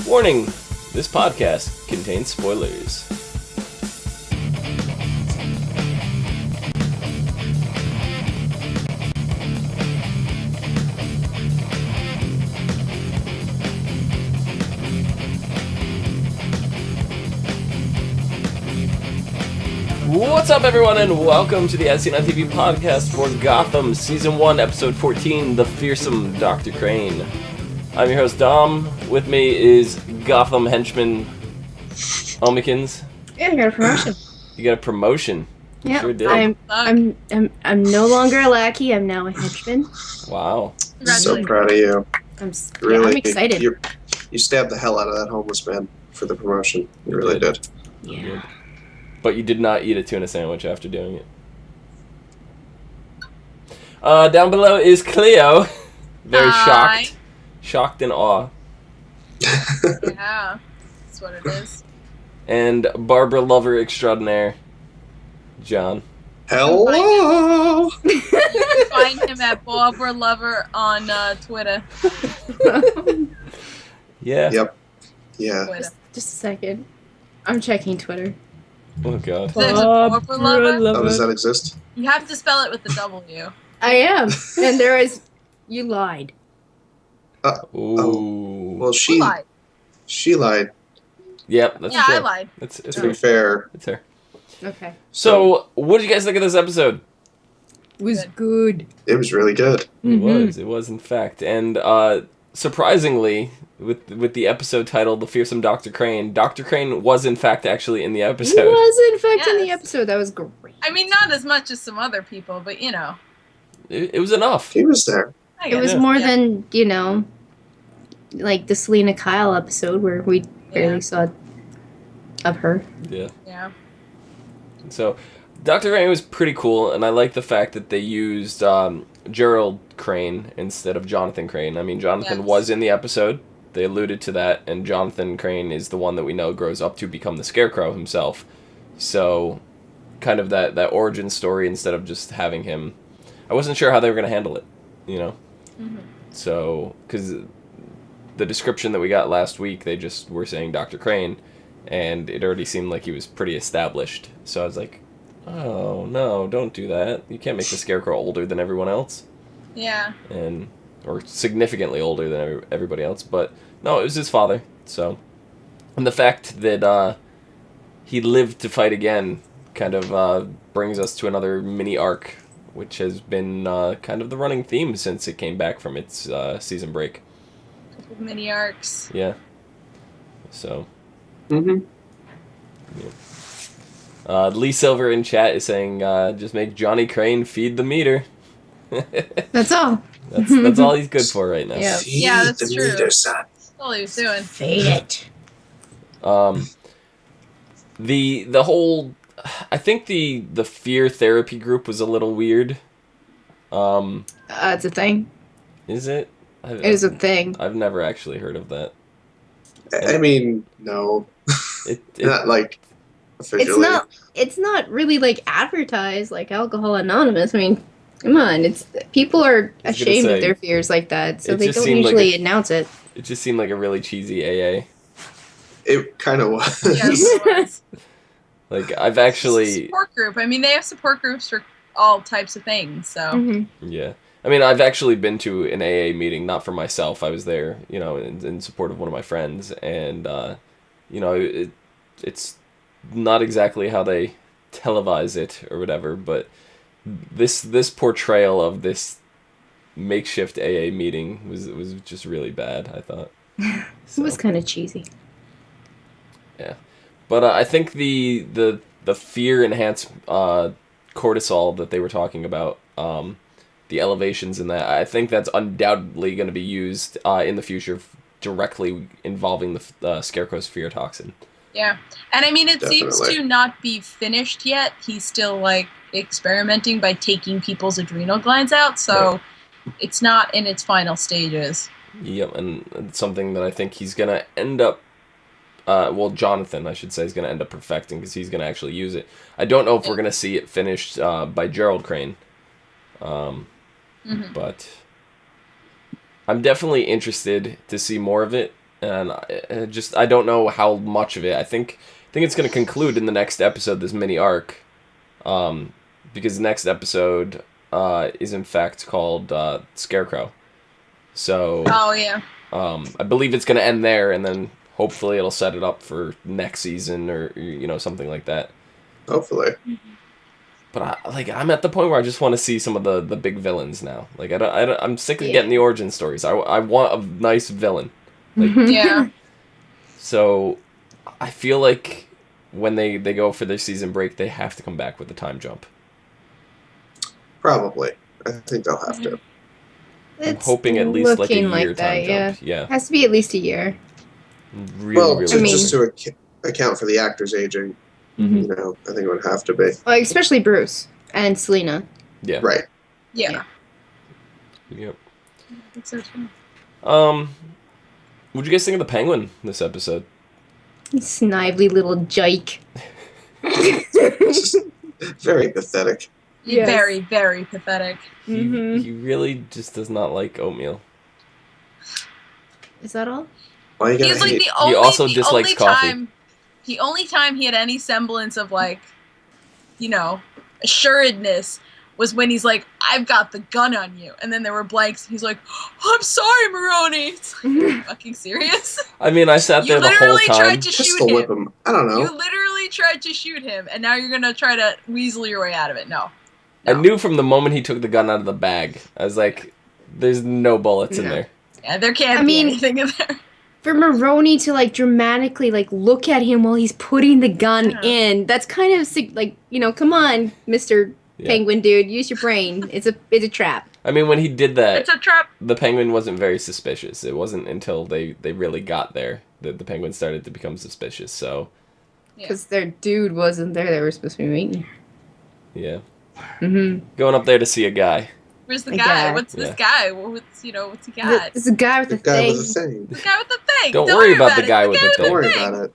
Warning, this podcast contains spoilers. What's up, everyone, and welcome to the ASOTV podcast for Gotham, Season 1, Episode 14, The Fearsome Dr. Crane. I'm your host, Dom. With me is Gotham henchman Omikins. Yeah, I got a promotion. You got a promotion? Yeah, Sure did. I'm no longer a lackey. I'm now a henchman. Wow. So proud of you. I'm excited. You stabbed the hell out of that homeless man for the promotion. You really did. Yeah. But you did not eat a tuna sandwich after doing it. Down below is Clio. Very shocked. Shocked in awe. Yeah, that's what it is. And Barbara lover extraordinaire, John. Hello! Find him at Barbara Lover on Twitter. Yeah. Yep. Yeah. Twitter. Just a second. I'm checking Twitter. Oh, God. Is it Barbara Lover? Oh, does that exist? You have to spell it with the W. I am. And there is... You lied. Ooh. Well, Who lied? she lied. Yep, that's Yeah, fair. I lied. It's To be fair. It's her. Okay. So, what did you guys think of this episode? It was good. It was really good. It was in fact. And surprisingly, with the episode titled The Fearsome Dr. Crane was in fact actually in the He episode. was, in fact, in the Yes. episode. That was great. I mean, not as much as some other people, but you know. It was enough. He was there. I It guess. was Yeah. more than, like the Selena Kyle episode where we barely saw of her. Yeah. Yeah. So, Dr. Crane was pretty cool, and I like the fact that they used Gerald Crane instead of Jonathan Crane. I mean, Jonathan Yes. was in the episode. They alluded to that, and Jonathan Crane is the one that we know grows up to become the Scarecrow himself. So, kind of that origin story instead of just having him. I wasn't sure how they were going to handle it, you know? Mm-hmm. So, because the description that we got last week, they just were saying Dr. Crane, and it already seemed like he was pretty established. So I was like, oh, no, don't do that. You can't make the Scarecrow older than everyone else. Yeah. Or significantly older than everybody else. But, no, it was his father. So, and the fact that he lived to fight again kind of brings us to another mini arc, which has been kind of the running theme since it came back from its season break. Mini arcs. Yeah. So. Mm-hmm. Yeah. Lee Silver in chat is saying, just make Johnny Crane feed the meter. That's all. That's all he's good for right now. Yeah. Yeah, that's the true. meter, son. That's all he was doing. Fade it. The whole, I think the fear therapy group was a little weird. It's a thing. Is it? It is a thing. I've never actually heard of that. I mean, no. It Not like officially. It's not really like advertised like Alcohol Anonymous. I mean, come on, people are ashamed say, of their fears like that, so it they just don't seemed like usually announce it. It just seemed like a really cheesy AA. It kind of was. Yes, it was. Like, I've actually... Support group. I mean, they have support groups for all types of things, so. Mm-hmm. Yeah. I mean, I've actually been to an AA meeting, not for myself. I was there, in support of one of my friends, and, it's not exactly how they televise it or whatever, but this portrayal of this makeshift AA meeting was just really bad, I thought. It was kind of cheesy. Yeah. But I think the fear-enhanced cortisol that they were talking about, the elevations in that, I think that's undoubtedly going to be used in the future directly involving the Scarecrow's fear toxin. Yeah. And I mean, it seems Definitely. to not be finished yet. He's still, like, experimenting by taking people's adrenal glands out, so it's not in its final stages. Yep, and it's something that I think he's going to end up, Jonathan, I should say, is going to end up perfecting, because he's going to actually use it. I don't know if we're going to see it finished by Gerald Crane, but I'm definitely interested to see more of it, and I don't know how much of it. I think it's going to conclude in the next episode, this mini arc, because the next episode is in fact called Scarecrow. So I believe it's going to end there, and then hopefully it'll set it up for next season or something like that. Hopefully. But I'm at the point where I just want to see some of the big villains now. Like I'm sick of getting the origin stories. I want a nice villain. Like, Yeah. So I feel like when they go for their season break, they have to come back with the time jump. Probably. I think they'll have to. I'm hoping at least like a year like that, time jump. Yeah. It has to be at least a year. Really. Just to account for the actors aging, Mm-hmm. I think it would have to be. Like, especially Bruce and Selena. Yeah. Right. Yeah. Yep. I think so too. What'd you guys think of the Penguin this episode? Snively little jike. Very pathetic. Yes. Very, very pathetic. He really just does not like oatmeal. Is that all? Why you gotta He's like hate? the also only dislikes coffee. The only time he had any semblance of assuredness was when he's like, "I've got the gun on you," and then there were blanks. He's like, "I'm sorry, Maroney." It's like, are you fucking serious? I mean, I sat there You the whole literally time. tried to shoot Pistol whip him. him. I don't know. You literally tried to shoot him, and now you're gonna try to weasel your way out of it. No. I knew from the moment he took the gun out of the bag. I was like, "There's no bullets in there." Yeah, there can't be anything in there. For Maroney to dramatically look at him while he's putting the gun in, that's kind of come on, Mr. Penguin dude, use your brain. It's a trap. I mean, when he did that, It's a trap. the Penguin wasn't very suspicious. It wasn't until they really got there that the Penguin started to become suspicious. So, because their dude wasn't there, they were supposed to be waiting. Yeah. Mm-hmm. Going up there to see a guy. Where's the A guy? guy. What's this guy? What's he got? It's a guy with The a guy thing. with the thing. The guy with the thing. Don't worry about the guy with the Don't thing. worry about it.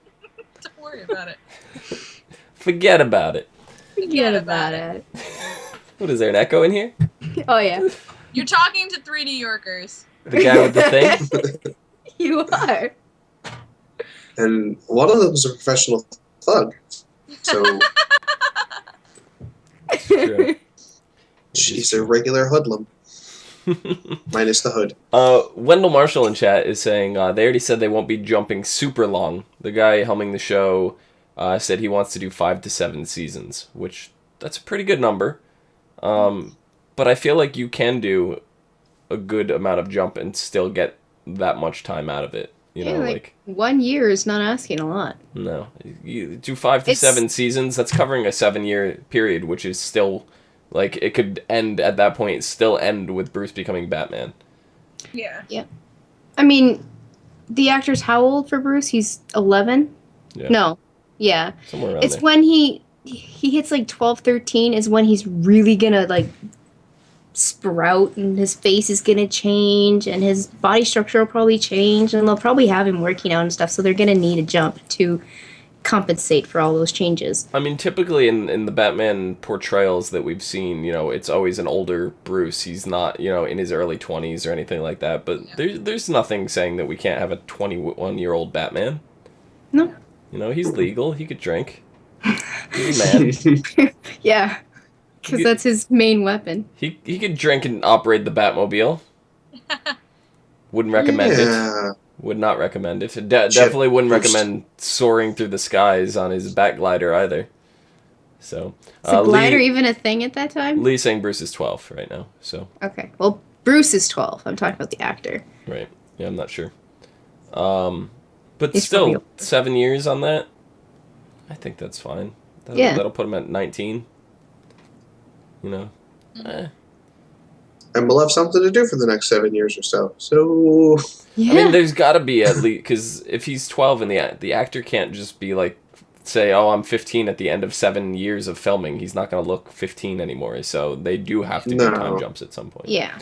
Don't worry about it. Forget about it. Forget about it. What is there, an echo in here? Oh yeah, You're talking to 3 New Yorkers. The guy with the thing? you are. And one of them's a professional thug. So True. she's a regular hoodlum. Minus the hood. Wendell Marshall in chat is saying they already said they won't be jumping super long. The guy helming the show said he wants to do 5 to 7 seasons, which that's a pretty good number. But I feel like you can do a good amount of jump and still get that much time out of it. You know, like 1 year is not asking a lot. no, you do 5 to It's- 7 seasons. That's covering a 7-year period, which is still like it could end at that point. Still end with Bruce becoming Batman. Yeah. I mean, the actor's how old for Bruce? He's 11? Yeah. No. Yeah. Somewhere around It's there. when he hits 12, 13 is when he's really gonna sprout and his face is gonna change and his body structure will probably change and they'll probably have him working out and stuff, so they're gonna need a jump to compensate for all those changes. I mean, typically in the Batman portrayals that we've seen, it's always an older Bruce. He's not, in his early 20s or anything like that. But there's nothing saying that we can't have a 21-year-old Batman. No. He's legal. He could drink. He's a man. Yeah. Because that's his main weapon. He could drink and operate the Batmobile. Wouldn't recommend it. Yeah. Would not recommend it. Definitely wouldn't recommend soaring through the skies on his bat glider either. So, Is a glider even a thing at that time? Lee's saying Bruce is 12 right now. So Okay. Well, Bruce is 12. I'm talking about the actor. right, yeah, I'm not sure. But He's still, probably- 7 years on that. I think that's fine. That'll put him at 19. And we'll have something to do for the next 7 years or so. So Yeah. I mean, there's got to be at least, because if he's 12 and the actor can't just be like, say, oh, I'm 15 at the end of 7 years of filming. He's not going to look 15 anymore. So they do have to do No. time jumps at some point. Yeah.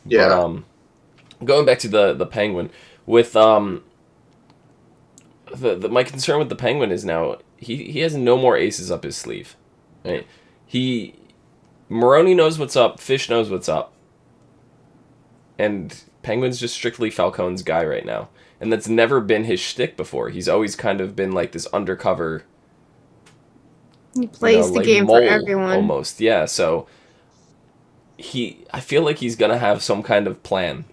yeah. But, going back to the Penguin, with my concern with the Penguin is now he has no more aces up his sleeve. Right? Maroney knows what's up. Fish knows what's up. And Penguin's just strictly Falcone's guy right now. And that's never been his shtick before. He's always kind of been like this undercover... He plays the like game mole, for everyone. almost. Yeah, so... I feel like he's going to have some kind of plan.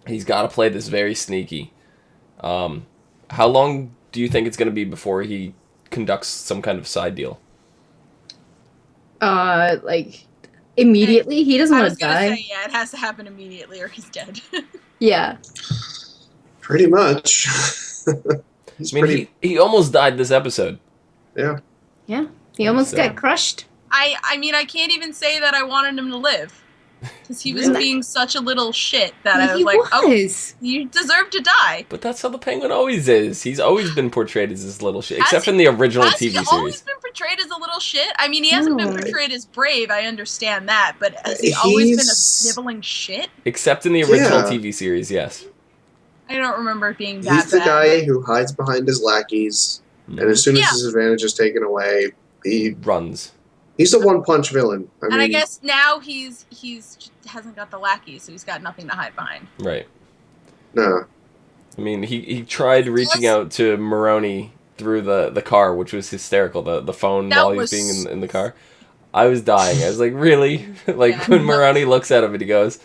He's got to play this very sneaky. How long do you think it's going to be before he conducts some kind of side deal? Like, immediately? He doesn't I want was to gonna die. say, yeah, it has to happen immediately or he's dead. Yeah. Pretty much. He's he almost died this episode. Yeah. Yeah. He almost So- got crushed. I mean, I can't even say that I wanted him to live. Because he was being such a little shit that I was like, oh, you deserve to die. But that's how the Penguin always is. He's always been portrayed as this little shit, except in the original Has TV he always series. been portrayed as a little shit? I mean, he hasn't been No. portrayed as brave, I understand that, but has he always been a He's- sniveling shit? Except in the original Yeah. TV series, yes. I don't remember it being that He's the bad. guy who hides behind his lackeys, and as soon as Yeah. his advantage is taken away, Runs. he's a one-punch villain. And I guess now he's hasn't got the lackey, so he's got nothing to hide behind. Right. No. I mean, he tried reaching out to Maroney through the car, which was hysterical. The phone That while he was- was being in the car. I was dying. I was like, really? Like, Yeah. when Maroney looks at him and he goes,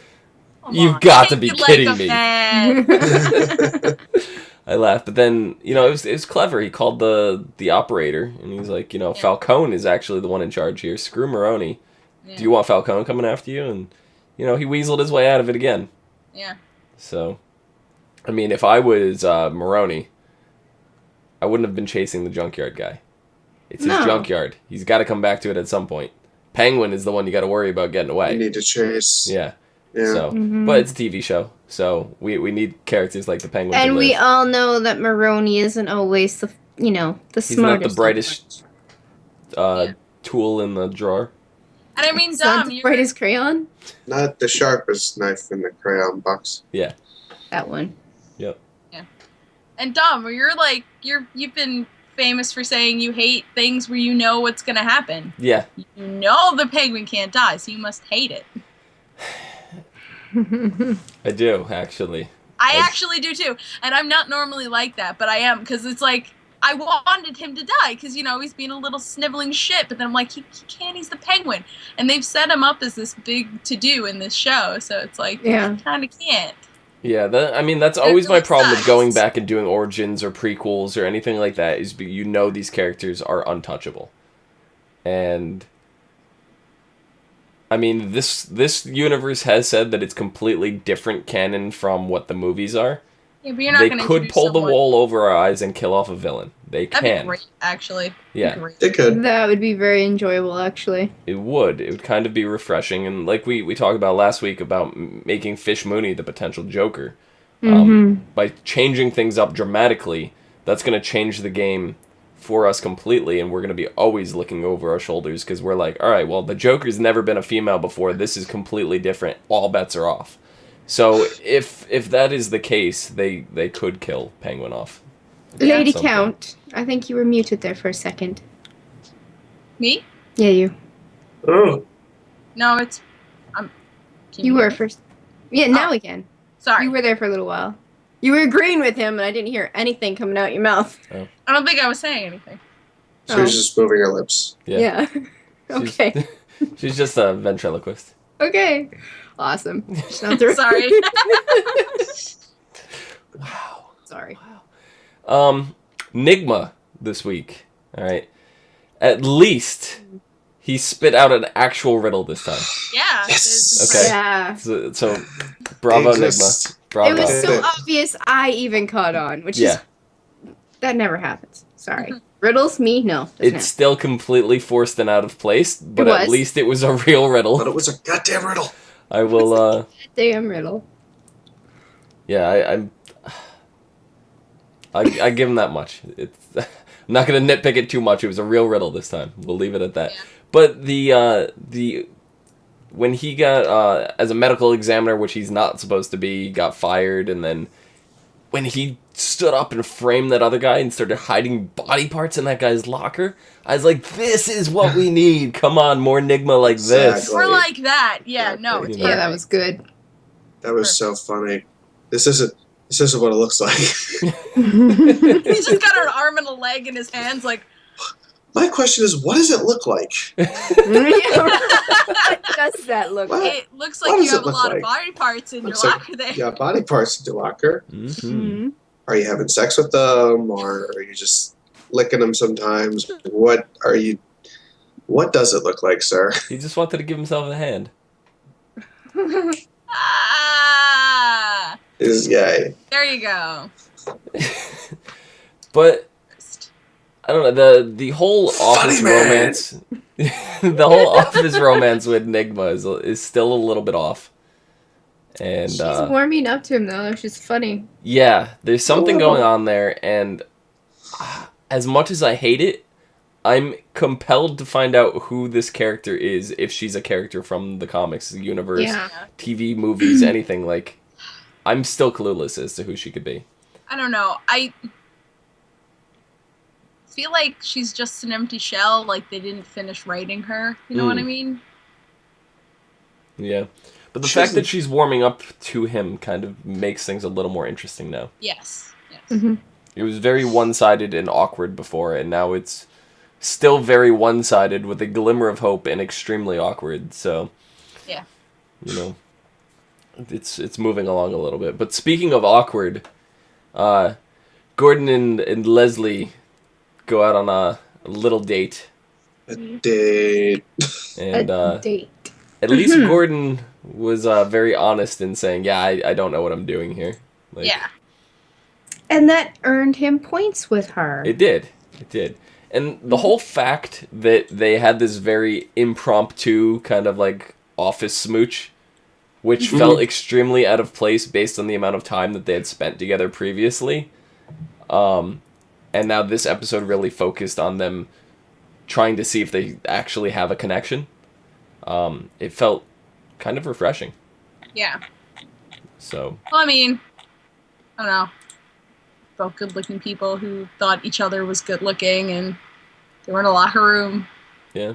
Come You've on, got to make be it kidding like a me. man. I laughed. But then, it was clever. He called the operator, and he's like, Yeah. Falcone is actually the one in charge here. Screw Maroney. Yeah. Do you want Falcone coming after you? And, he weaseled his way out of it again. Yeah. So, I mean, if I was Maroney, I wouldn't have been chasing the junkyard guy. It's his No. junkyard. He's got to come back to it at some point. Penguin is the one you got to worry about getting You away. need to chase. Yeah. Yeah. So, Mhm. but it's a TV show, so we need characters like the Penguin. And to we live. all know that Maroney isn't always the He's not smartest. the brightest Yeah. tool in the drawer. And I mean, It's not Dom, the you're brightest crayon. Not the sharpest knife in the crayon box. That one. and Dom, you've been famous for saying you hate things where you know what's gonna happen. Yeah. You know the penguin can't die, so you must hate it. I do, actually. I actually do too, and I'm not normally like that, but I am, because it's like I wanted him to die because he's being a little sniveling shit, but then I'm like he can't, he's the penguin, and they've set him up as this big to do in this show, so it's like Yeah. he kind of can't. Yeah, that's It always my really problem with sucks. going back and doing origins or prequels or anything like that, is these characters are untouchable. And I mean, this universe has said that it's completely different canon from what the movies are. Yeah, but you're not They gonna could introduce pull the someone- wool over our eyes and kill off a villain. They That'd can. be great, actually. Yeah. Great. They could. That would be very enjoyable, actually. It would kind of be refreshing, and like we talked about last week about making Fish Mooney the potential Joker. By changing things up dramatically, that's going to change the game for us completely, and we're going to be always looking over our shoulders because we're like, all right, well, the Joker's never been a female before. This is completely different. All bets are off. So if that is the case, they could kill Penguin off. Lady Something. Count, I think you were muted there for a second. Me? Yeah, you. Oh. No, it's. Can You hear were me? first. Yeah, now we can. Sorry. You were there for a little while. You were agreeing with him, and I didn't hear anything coming out your mouth. I don't think I was saying anything. She Oh. was just moving her lips. Yeah. Okay. She's just a ventriloquist. Okay. Awesome. She's not the- Sorry. Wow. Sorry. Nigma this week. All right. At least he spit out an actual riddle this time. Yeah. Yes. Okay. Yeah. So bravo, Exists. Nigma. Bravo. It was so Bravo. obvious I even caught on, which Yeah. is that never happens. Sorry. Riddles? Me? No. doesn't It's happen. still completely forced and out of place, but It at was. least it was a real But riddle. it was a goddamn riddle. I will, Damn riddle. yeah, I give him that much. It's I'm not gonna nitpick it too much. It was a real riddle this time. We'll leave it at that. Yeah. But the when he got as a medical examiner, which he's not supposed to be, got fired, and then when he stood up and framed that other guy and started hiding body parts in that guy's locker, I was like, this is what we need. Come on, more Nigma like this. Exactly. We're like that. Yeah, no, it's Exactly. Yeah, perfect. that was good. That was so funny. This isn't what it looks like. He's just got an arm and a leg in his hands, like. My question is, what does it look like? What does that look like? It looks like you have a lot of body parts in your locker there. Yeah, body parts in your locker. Mm-hmm. Are you having sex with them, or are you just licking them sometimes? What does it look like, sir? He just wanted to give himself a hand. Ah! Yay. There you go. But I don't know, the whole office romance the whole office romance with Nigma is still a little bit off. And she's warming up to him though. She's funny. Yeah, there's something going on there, and as much as I hate it, I'm compelled to find out who this character is, if she's a character from the comics universe, TV, movies, anything. Like, I'm still clueless as to who she could be. I don't know. I feel like she's just an empty shell, like they didn't finish writing her. You know what I mean? Yeah. But the fact that she's warming up to him kind of makes things a little more interesting now. Yes. Mm-hmm. It was very one-sided and awkward before, and now it's still very one-sided with a glimmer of hope and extremely awkward. So, yeah, you know, it's moving along a little bit. But speaking of awkward, Gordon and Leslie go out on a little date. A date. And a date. At least Gordon was very honest in saying, yeah, I don't know what I'm doing here. Like, yeah. And that earned him points with her. It did. It did. And the whole fact that they had this very impromptu kind of like office smooch, which felt extremely out of place based on the amount of time that they had spent together previously. And now this episode really focused on them trying to see if they actually have a connection. It felt kind of refreshing. Yeah. So. Well, I mean, I don't know. About good-looking people who thought each other was good-looking, and they were in a locker room. Yeah.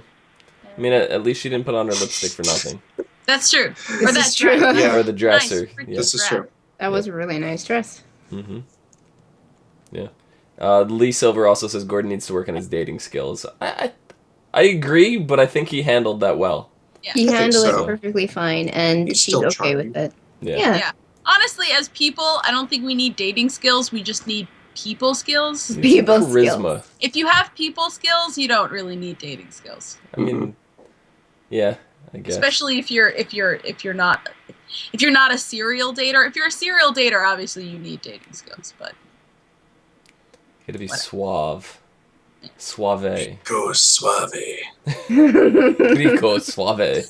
I mean, at least she didn't put on her lipstick for nothing. That's true. Or that's true. Yeah. Or the dresser. Nice, yeah. This is true. That was a really nice dress. Mm-hmm. Yeah. Lee Silver also says Gordon needs to work on his dating skills. I agree, but I think he handled that well. Yeah. He handled so. it perfectly fine, and He's she's still okay charming. with it. Yeah. Honestly, as people, I don't think we need dating skills. We just need people skills. People charisma. skills. If you have people skills, you don't really need dating skills. I mean, yeah, I guess. Especially if you're not a serial dater. If you're a serial dater, obviously you need dating skills. But You gotta be suave. Suave. Go suave. Rico suave.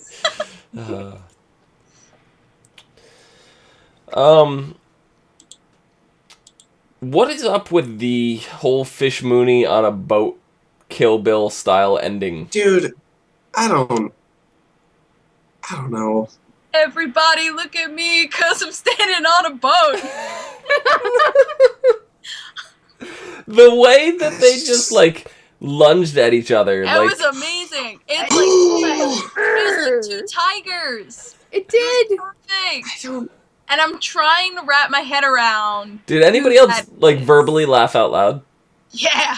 What is up with the whole Fish Mooney on a boat Kill Bill style ending? Dude, I don't know. everybody look at me, cause I'm standing on a boat. The way that they just like lunged at each other. That like, was amazing. It's like it was like two tigers. It did. It was perfect. And I'm trying to wrap my head around. Did anybody who else that like is. verbally laugh out loud? Yeah.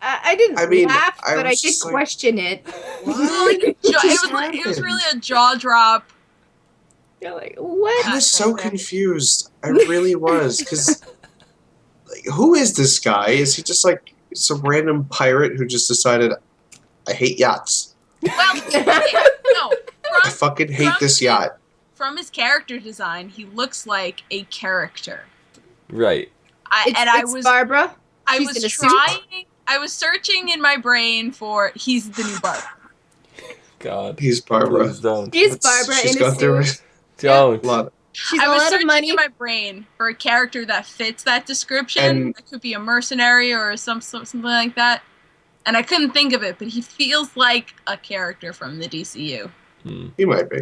I didn't laugh, I but I was did just like, question it. What? It was really a jaw drop. You're like, what? I was so confused. I really was, because like, who is this guy? Is he just like some random pirate who just decided, I hate yachts. Well, no. I fucking hate this yacht. From his character design, he looks like a character. Right. I was Barbara. I She's was in a suit. trying. I was searching in my brain for he's the new Barbara. God. He's Barbara. Please don't. She's Barbara She's in a gone through suit. Don't. a lot. She's I a was lot of searching money. in my brain for a character that fits that description. And- That could be a mercenary or something like that. And I couldn't think of it, but he feels like a character from the DCU. He might be.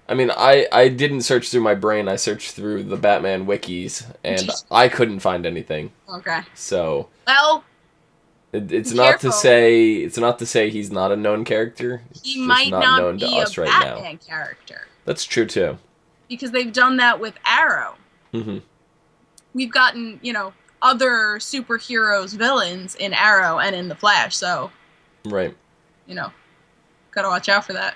I mean, I didn't search through my brain. I searched through the Batman wikis, and I couldn't find anything. Okay. So Well, it's Be not careful. to say he's not a known character. It's he just might not not known be to a us right Batman now. character. That's true too. because they've done that with Arrow. Mm-hmm. We've gotten, other superheroes, villains in Arrow and in The Flash, so, Right. Gotta watch out for that.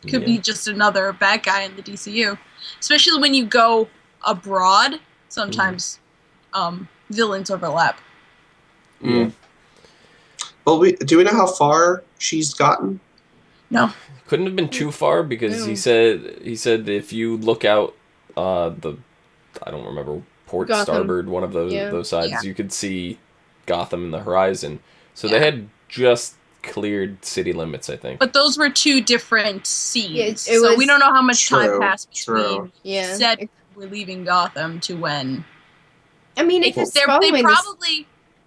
Could be just another bad guy in the DCU. Especially when you go abroad, sometimes villains overlap. Yeah. Well, do we know how far she's gotten? No. Couldn't have been too far because he said if you look out I don't remember, port, Gotham. starboard, one of those sides, Yeah. you could see Gotham in the horizon. So they had just cleared city limits, I think. But those were two different scenes. Yeah, it so was- we don't know how much time True, passed true. between Yeah. said we're leaving Gotham to when. I mean, if Because it's following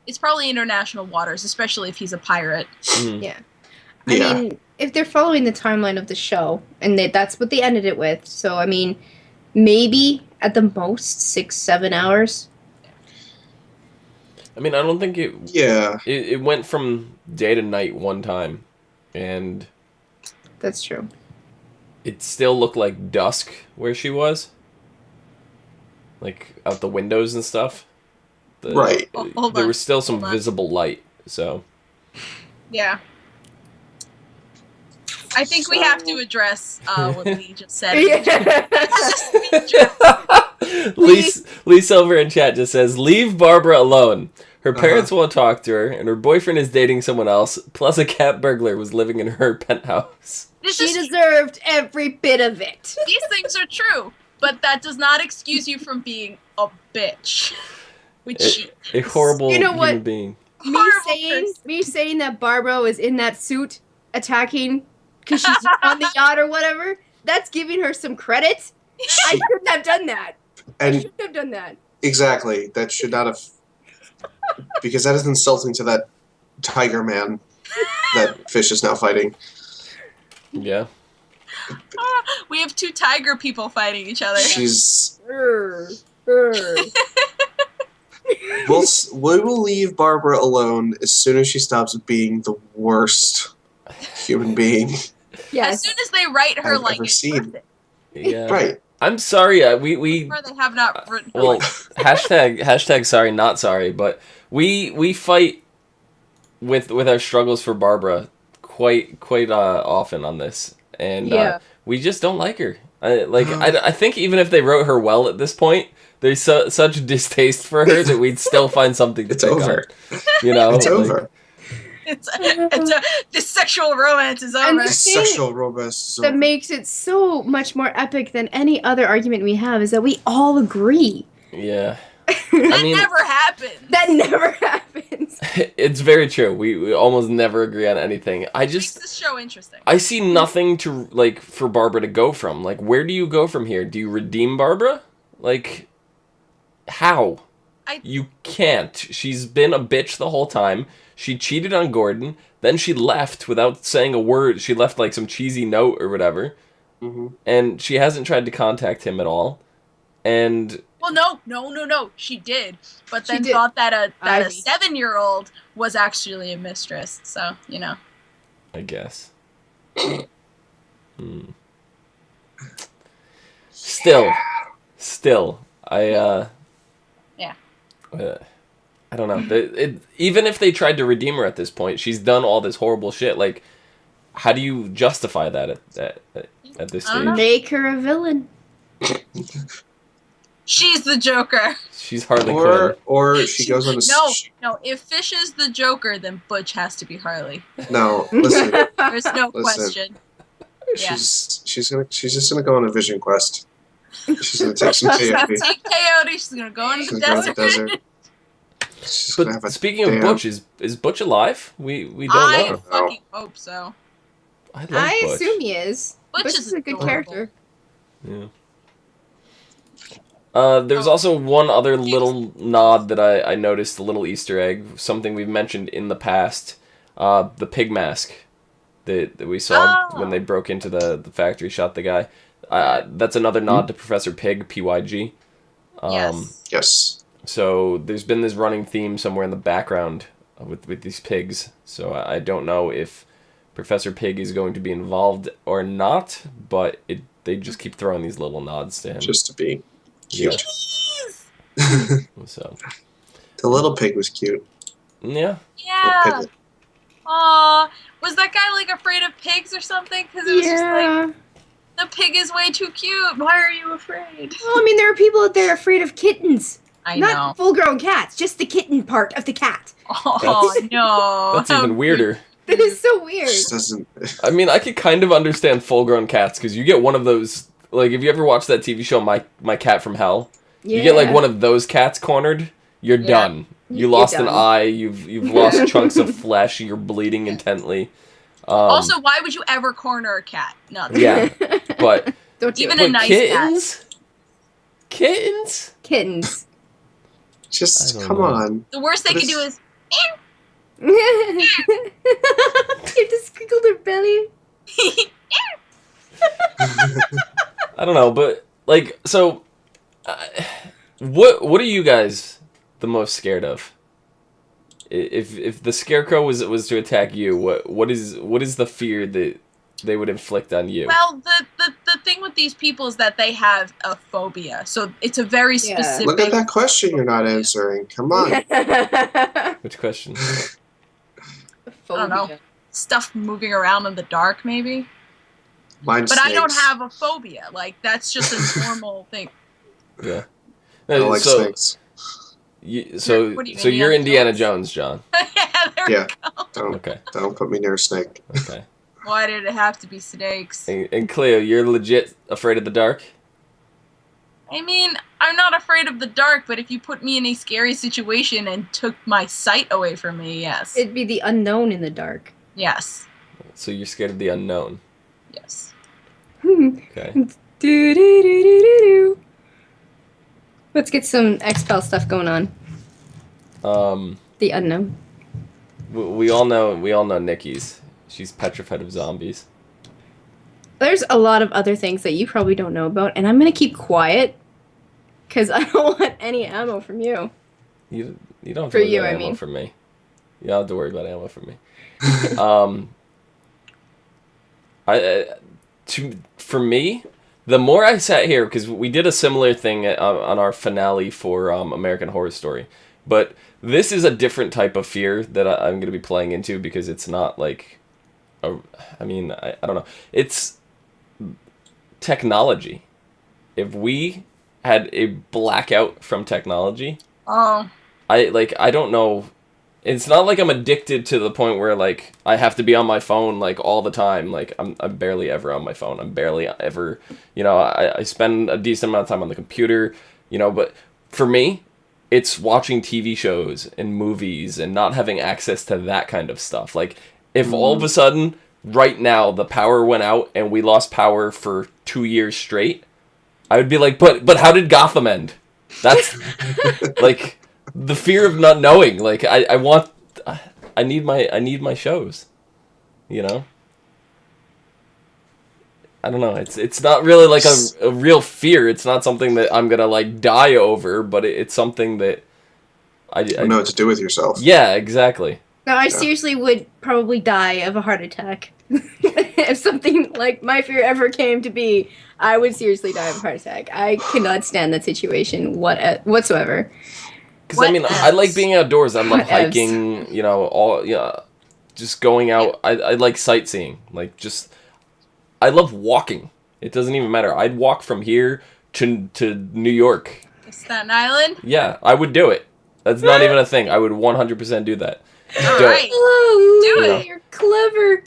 it's probably international waters, especially if he's a pirate. Mhm. Yeah. Yeah. I mean, if they're following the timeline of the show, and that's what they ended it with, so, I mean, maybe at the most 6-7 hours. I mean, I don't think it Yeah. it went from day to night one time, and That's true. it still looked like dusk where she was. Like, out the windows and stuff. Right. Oh, hold There on. was still some Hold on. visible light, so... Yeah. I think we have to address what Lee just said. Lee Silver in chat just says, leave Barbara alone. Her parents won't talk to her, and her boyfriend is dating someone else, plus a cat burglar was living in her penthouse. She deserved every bit of it. These things are true, but that does not excuse you from being a bitch. Which she A horrible You know what? human being. Horrible Me saying that Barbara was in that suit attacking because she's on the yacht or whatever, that's giving her some credit. I shouldn't have done that. I And shouldn't have done that. exactly, that should not have, because that is insulting to that tiger man that Fish is now fighting. Yeah. We have two tiger people fighting each other. She's. Urgh. Urgh. We will leave Barbara alone as soon as she stops being the worst human being. As Yes. soon as they write her I've like ever it's seen. worth it. Yeah. Right. I'm sorry, we Or they have not written her well, like hashtag sorry, not sorry, but we fight with our struggles for Barbara quite often on this, and Yeah. we just don't like her. I think even if they wrote her well at this point, there's such distaste for her that we'd still find something to It's pick over. on. You know, It's like, over. this sexual romance is And over. the thing Sexual romance is that over. makes it so much more epic than any other argument we have is that we all agree. Yeah, That mean- never happened. That never happens. it's very true. We almost never agree on anything. Makes this show interesting. I see nothing to for Barbara to go from. Like, where do you go from here? Do you redeem Barbara? Like, how? You can't. She's been a bitch the whole time. She cheated on Gordon. Then she left without saying a word. She left like some cheesy note or whatever. Mm-hmm. And she hasn't tried to contact him at all. And Well, no. She did, but She then did. thought that a Ivy. 7-year-old was actually a mistress. So I guess. Still, I I don't know. Even if they tried to redeem her at this point, she's done all this horrible shit. Like, how do you justify that at this I don't know. stage? Make her a villain. she's the Joker. She's Harley Quinn. Or she goes on a No. If Fish is the Joker, then Butch has to be Harley. No, listen. There's no Listen. question. Yeah. She's just gonna go on a vision quest. She's gonna take some peyote. Take peyote. She's gonna go into She's the gonna go to the desert. desert. She's gonna have But a speaking of damn- Butch, is Butch alive? We don't I know. fucking hope so. I love I Butch. assume he is. Butch Butch is is a good adorable. character. Yeah. There's also one other little nod that I noticed, a little Easter egg, something we've mentioned in the past, the pig mask that we saw when they broke into the factory, shot the guy. That's another nod to Professor Pig, PYG. Yes. Yes. So there's been this running theme somewhere in the background with these pigs. So I don't know if Professor Pig is going to be involved or not, but they just keep throwing these little nods to him. Just to be Yeah. cute. So The little pig was cute. yeah. Yeah. Little piglet. Aw. Was that guy like afraid of pigs or something? Because it was just like, the pig is way too cute. Why are you afraid? Well, I mean, there are people out there afraid of kittens. I Not know. full-grown cats, just the kitten part of the cat. Oh, no. That's even weirder. That is so weird. Just doesn't. I mean, I could kind of understand full-grown cats because you get one of those. Like, if you ever watched that TV show, My Cat from Hell, you get like one of those cats cornered. You're done. You You're lost an done. eye. You've lost chunks of flesh. You're bleeding intently. Also, why would you ever corner a cat? No. Yeah, but Don't do Even it. a nice kittens, kittens. Kittens. Just I don't come know. on. The worst they What can is- do is, You just squiggled her belly. I don't know, but like, so, what are you guys the most scared of? If the scarecrow was to attack you, what is the fear that they would inflict on you? well, the thing with these people is that they have a phobia. So it's a very Yeah. specific... Look at that question you're not answering. Come on. Which question? I don't know. Stuff moving around in the dark, maybe? Mine's But I don't snakes. have a phobia. Like, that's just a normal thing. Yeah. I don't like so snakes. so What are you, so you're Indiana Indiana Jones, John. Yeah, there Yeah. we go. Don't Okay. don't put me near a snake. Okay. Why did it have to be snakes? And Cleo, you're legit afraid of the dark? I mean, I'm not afraid of the dark, but if you put me in a scary situation and took my sight away from me, yes. It'd be the unknown in the dark. Yes. So you're scared of the unknown. Yes. Okay. Do-do-do-do-do-do. Let's get some Expel stuff going on. The unknown. We all know Nikki's. She's petrified of zombies. There's a lot of other things that you probably don't know about, and I'm gonna keep quiet because I don't want any ammo from you. You don't have For to worry you, about I ammo mean. from me. You don't have to worry about ammo from me. For me, the more I sat here, because we did a similar thing on our finale for American Horror Story, but this is a different type of fear that I'm going to be playing into because it's not like, I don't know. It's technology. If we had a blackout from technology, Oh. I don't know. It's not like I'm addicted to the point where like I have to be on my phone like all the time. Like I'm barely ever on my phone. I'm barely ever, I spend a decent amount of time on the computer, but for me, it's watching TV shows and movies and not having access to that kind of stuff. Like if all of a sudden right now the power went out and we lost power for 2 years straight, I would be like, but how did Gotham end? That's like the fear of not knowing. Like I need my shows, I don't know. It's not really like a real fear. It's not something that I'm gonna like die over, but it's something that I You know what to do with yourself. yeah, exactly. No, I seriously would probably die of a heart attack. If something like my fear ever came to be, I would seriously die of a heart attack. I cannot stand that situation whatsoever. Because I mean, I like being outdoors. I love Whatevs. hiking. Just going out. I like sightseeing. I love walking. It doesn't even matter. I'd walk from here to New York. Staten Island? Yeah, I would do it. That's not even a thing. I would 100% do that. All Do it. right. Oh, Do Luna, it. you're clever.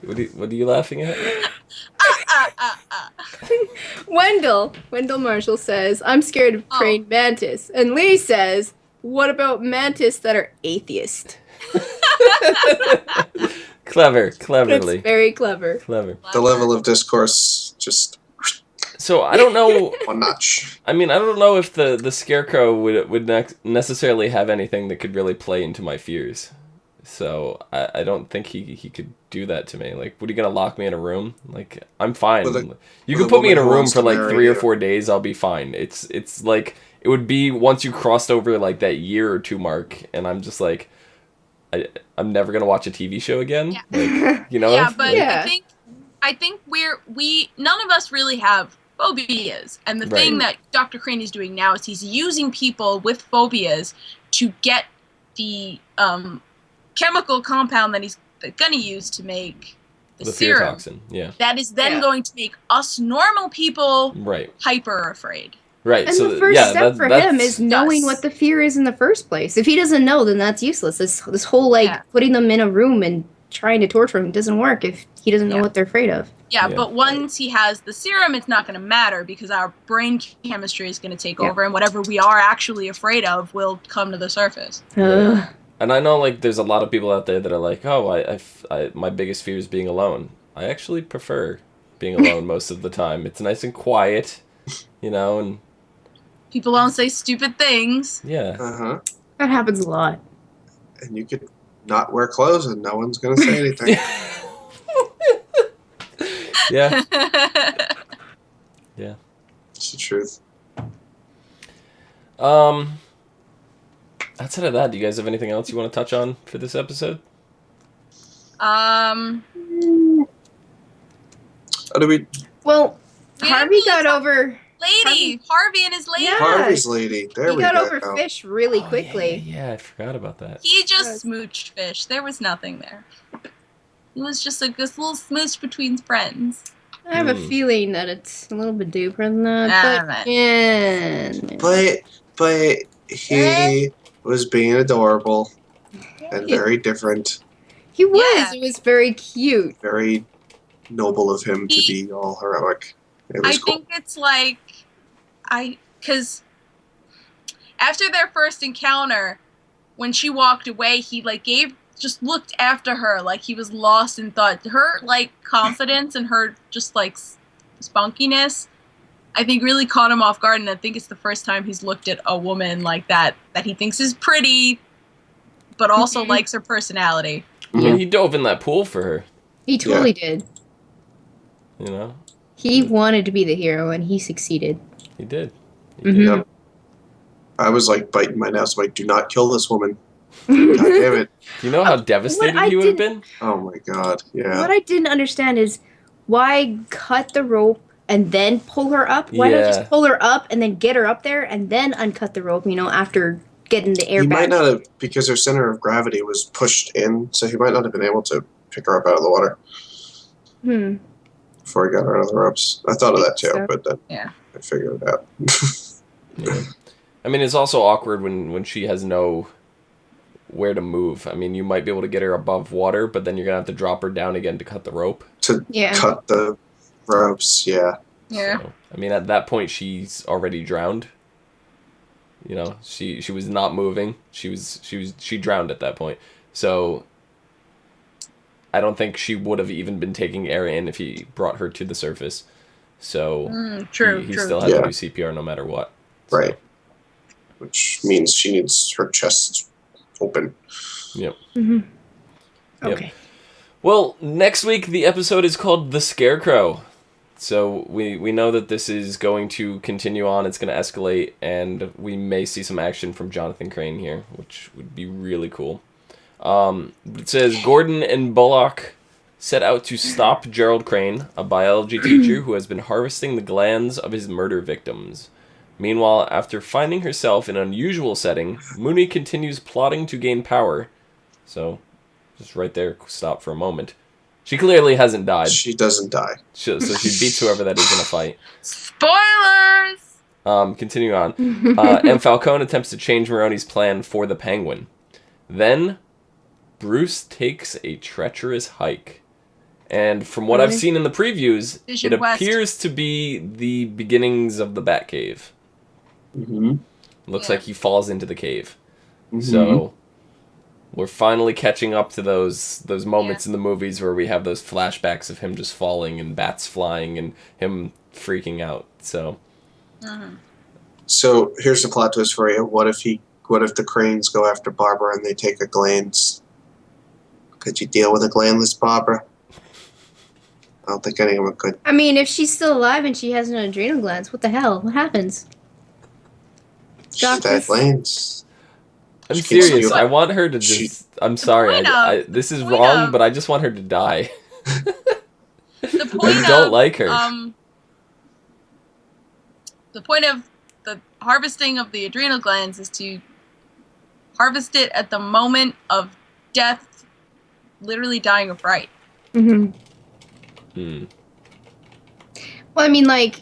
What are you laughing at? Wendell Marshall says, I'm scared of praying mantis. And Lee says, what about mantis that are atheist? Cleverly. It's very clever. Clever. The level of discourse just So I don't know. one notch. I mean, I don't know if the scarecrow would necessarily have anything that could really play into my fears. So I don't think he could do that to me. Like, what are you gonna lock me in a room? Like, I'm fine. You can put me in a room for like 3 or 4 days. I'll be fine. It's like it would be once you crossed over like that year or two mark, and I'm just like, I'm never gonna watch a TV show again. Yeah. Like, you know? Yeah, but Yeah. I think none of us really have phobias. And the thing that Dr. Crane is doing now is he's using people with phobias to get the chemical compound that he's going to use to make the fear serum. toxin. Yeah. That is then going to make us normal people hyper afraid. Right. And so the first step for him that's is knowing what the fear is in the first place. If he doesn't know, then that's useless. This whole putting them in a room and trying to torture them doesn't work if he doesn't know what they're afraid of. Yeah, but once he has the serum, it's not going to matter because our brain chemistry is going to take over, and whatever we are actually afraid of will come to the surface. Yeah. And I know, like, there's a lot of people out there that are like, oh, I my biggest fear is being alone. I actually prefer being alone most of the time. It's nice and quiet, you know, and people don't say stupid things. Yeah. That happens a lot. And you could not wear clothes and no one's going to say anything. Yeah. Yeah. It's the truth. Outside of that, do you guys have anything else you want to touch on for this episode? How do we... Well, Harvey got over... Harvey and his lady. Yeah. Harvey's lady. There we go. He got over Fish really quickly. Yeah, I forgot about that. He just smooched Fish. There was nothing there. It was just a little smooch between friends. I have a feeling that it's a little bit deeper than that. But he was being adorable and very different. He was. Yeah. It was very cute. Very noble of him to be all heroic. It was cool. Think it's like, because after their first encounter, when she walked away, he just looked after her like he was lost in thought. Her confidence and her just spunkiness, I think really caught him off guard, and I think it's the first time he's looked at a woman like that he thinks is pretty, but also likes her personality. I mean, he dove in that pool for her. He totally did. You know? He wanted to be the hero, and he succeeded. He did. Yep. I was biting my nails, do not kill this woman. God damn it. Do you know how devastated he would have been? Oh my god, yeah. What I didn't understand is why cut the rope and then pull her up? Why not just pull her up and then get her up there and then uncut the rope, after getting the air back? He might not have, because her center of gravity was pushed in, so he might not have been able to pick her up out of the water. Before he got her out of the ropes. I thought of that too, but then I figured it out. Yeah. I mean, it's also awkward when she has where to move. I mean, you might be able to get her above water, but then you're going to have to drop her down again to cut the rope. To cut the ropes, yeah. So, I mean, at that point, she's already drowned. You know, she was not moving. She drowned at that point. So I don't think she would have even been taking air in if he brought her to the surface. So he still had to do CPR no matter what. Right. Which means she needs her chest open. Yep. Okay. Yep. Well, next week the episode is called The Scarecrow. So we know that this is going to continue on. It's going to escalate, and we may see some action from Jonathan Crane here, which would be really cool. It says Gordon and Bullock set out to stop Gerald Crane, a biology teacher who has been harvesting the glands of his murder victims. Meanwhile, after finding herself in an unusual setting, Mooney continues plotting to gain power. So, just right there, stop for a moment. She clearly hasn't died. She doesn't die. So she beats whoever that is in a fight. Spoilers! Continue on. And Falcone attempts to change Maroni's plan for the Penguin. Then, Bruce takes a treacherous hike. And from what I've seen in the previews, it appears to be the beginnings of the Batcave. Mm-hmm. Looks like he falls into the cave. Mm-hmm. So we're finally catching up to those moments in the movies where we have those flashbacks of him just falling and bats flying and him freaking out. So So here's the plot twist for you. What if the Cranes go after Barbara and they take a glands? Could you deal with a glandless Barbara? I don't think anyone could. I mean, if she's still alive and she has no adrenal glands, what the hell? What happens? She's got glands. I'm She keeps serious. you- I want her to just. I'm sorry. point This is point wrong, of- but I just want her to die. The point I don't of, like her. The point of the harvesting of the adrenal glands is to harvest it at the moment of death, literally dying of fright. Hmm. Hmm. Well, I mean, like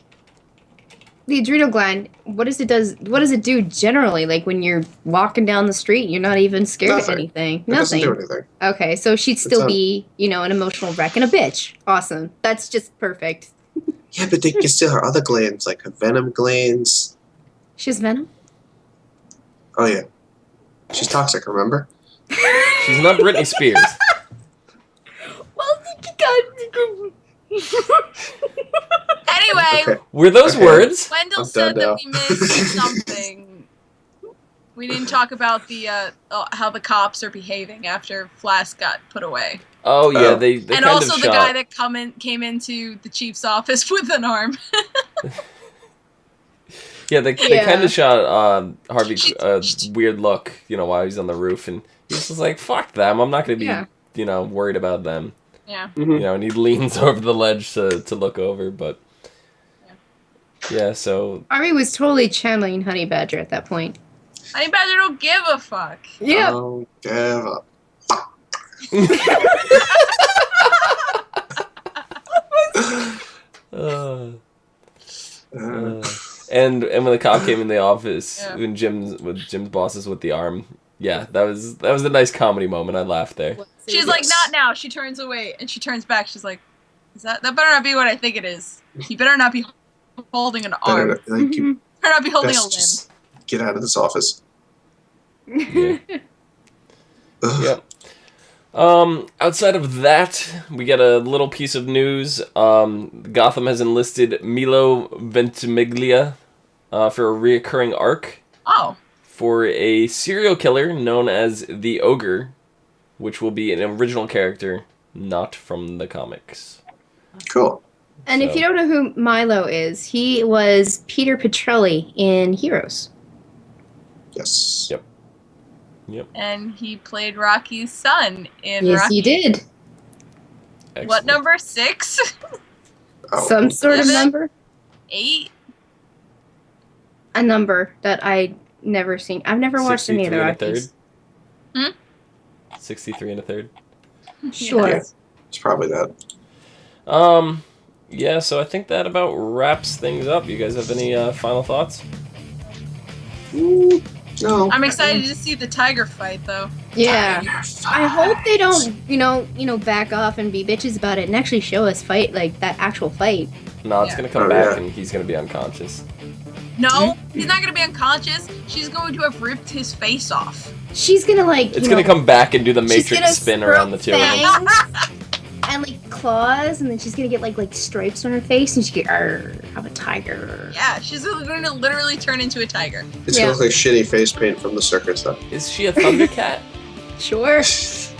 the adrenal gland. What does it do generally? Like when you're walking down the street, you're not even scared Nothing. of anything. It doesn't Nothing. do anything. Okay, so she'd still on- be, an emotional wreck and a bitch. Awesome. That's just perfect. Yeah, but they can still her other glands, like her venom glands. She has venom. Oh yeah, she's toxic. Remember? She's not Britney Spears. Well, Anyway, Okay. Were those Okay. words? Wendell I'm said done that we missed something. We didn't talk about the how the cops are behaving after Flask got put away, Oh yeah, Oh. they and kind also of the shot. guy that came into the chief's office with an arm. Yeah, they Yeah. kind of shot Harvey She- weird look, while he's on the roof, and he's just like, "Fuck them! I'm not gonna be, Yeah. worried about them." Yeah. And he leans over the ledge to look over, but yeah. So Army was totally channeling Honey Badger at that point. Honey Badger don't give a fuck. Yeah. Don't give up. uh, Uh, and when the cop came in the office, Yeah. when Jim's boss is with the arm, yeah, that was a nice comedy moment. I laughed there. She's like, Yes. not now. She turns away and she turns back. She's like, that better not be what I think it is. You better not be holding an arm. better, like, you Better not be holding a best limb. just get out of this office. Yeah. Ugh. Yep. Outside of that, we get a little piece of news. Gotham has enlisted Milo Ventimiglia for a reoccurring arc Oh. for a serial killer known as the Ogre, which will be an original character, not from the comics. Cool. And if you don't know who Milo is, he was Peter Petrelli in Heroes. Yes. Yep. And he played Rocky's son in Yes, Rocky. he did. What Excellent. number? 6? Oh, Some sort of 7? number. 8? A number that I never seen. I've never watched any of the 63 and a Rockies. Hmm? 63 and a third. Sure. Yeah. It's probably that. Yeah, so I think that about wraps things up. You guys have any final thoughts? No. I'm excited to see the tiger fight, though. Yeah. I hope they don't, back off and be bitches about it and actually show us fight, like that actual fight. No, it's Yeah. gonna come Oh, back yeah. and he's gonna be unconscious. No, he's not going to be unconscious. She's going to have ripped his face off. She's gonna like. It's gonna come back and do the she's gonna Matrix spin around the two of them. fangs and like claws, and then she's gonna get like stripes on her face, and she get, I'm a tiger. Yeah, she's going to literally turn into a tiger. It's Yeah. gonna look like shitty face paint from the circus, though. Is she a Thundercat? Sure.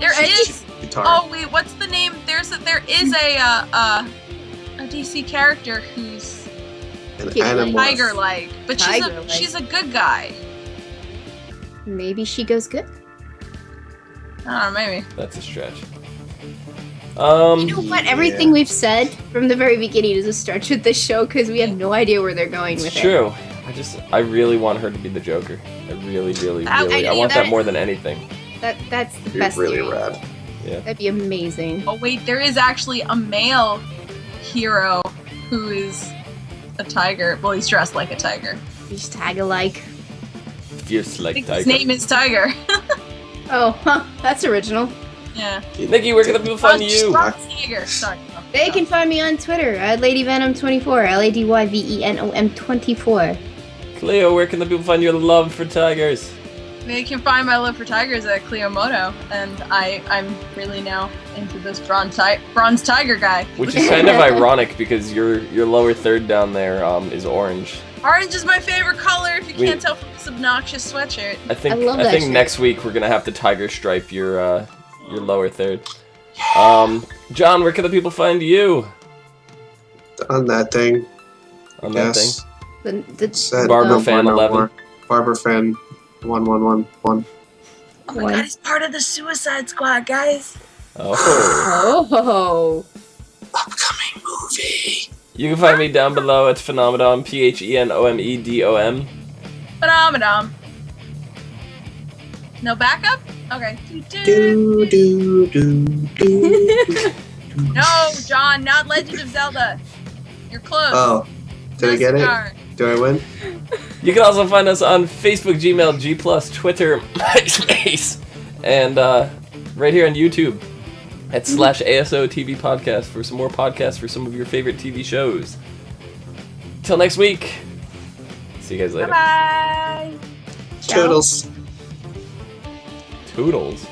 There is. Guitar. Oh wait, what's the name? There is a DC character who's An Kid animal. tiger-like, but Tiger-like. she's a good guy. Maybe she goes good. I don't know, maybe. That's a stretch. You know what? Everything Yeah. we've said from the very beginning is a stretch with this show because we have no idea where they're going with It's it. true. I really want her to be the Joker. I really, really, really. I want that more than anything. That's the You're best. really theory. rad. That'd be amazing. Oh wait, there is actually a male hero who is a tiger. Well, he's dressed like a tiger. Just tiger like. Fierce I like think tiger. his name is Tiger. Oh, huh, that's original. Yeah. Nikki, where can the people find you? Strong Tiger. Sorry. They can find me on Twitter at LadyVenom24, LadyVenom24. Cleo, where can the people find your love for tigers? They can find my love for tigers at Clio Moto, and I'm really now into this bronze tiger guy. Which is kind of ironic because your lower third down there is orange. Orange is my favorite color. If you We- can't tell from this obnoxious sweatshirt. I think I love that shit. next week we're gonna have to tiger stripe your lower third. John, where can the people find you On that thing. on that Yes. thing? The Said Barber no fan more, no 11. more. Barber fan 1111. Oh my One. god, he's part of the Suicide Squad, guys. Oh. Oh. Upcoming movie. You can find me down below at Phenomenon, PHENOMEDOM. Phenomenon. No backup? Okay. Do do do do. No, John, not Legend of Zelda. You're close. Oh, did I get it? NASCAR. Do I win? You can also find us on Facebook, Gmail, G+, Twitter, MySpace, and right here on YouTube at /ASOTV podcast for some more podcasts for some of your favorite TV shows. Till next week. See you guys later. Bye-bye. Toodles. Toodles.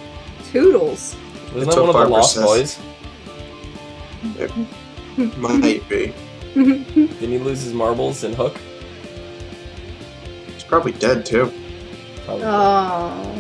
Toodles. Wasn't That's that one what of the Barbara Lost says. Boys? Might be. Didn't he lose his marbles in Hook? He's probably dead too. Probably. Oh.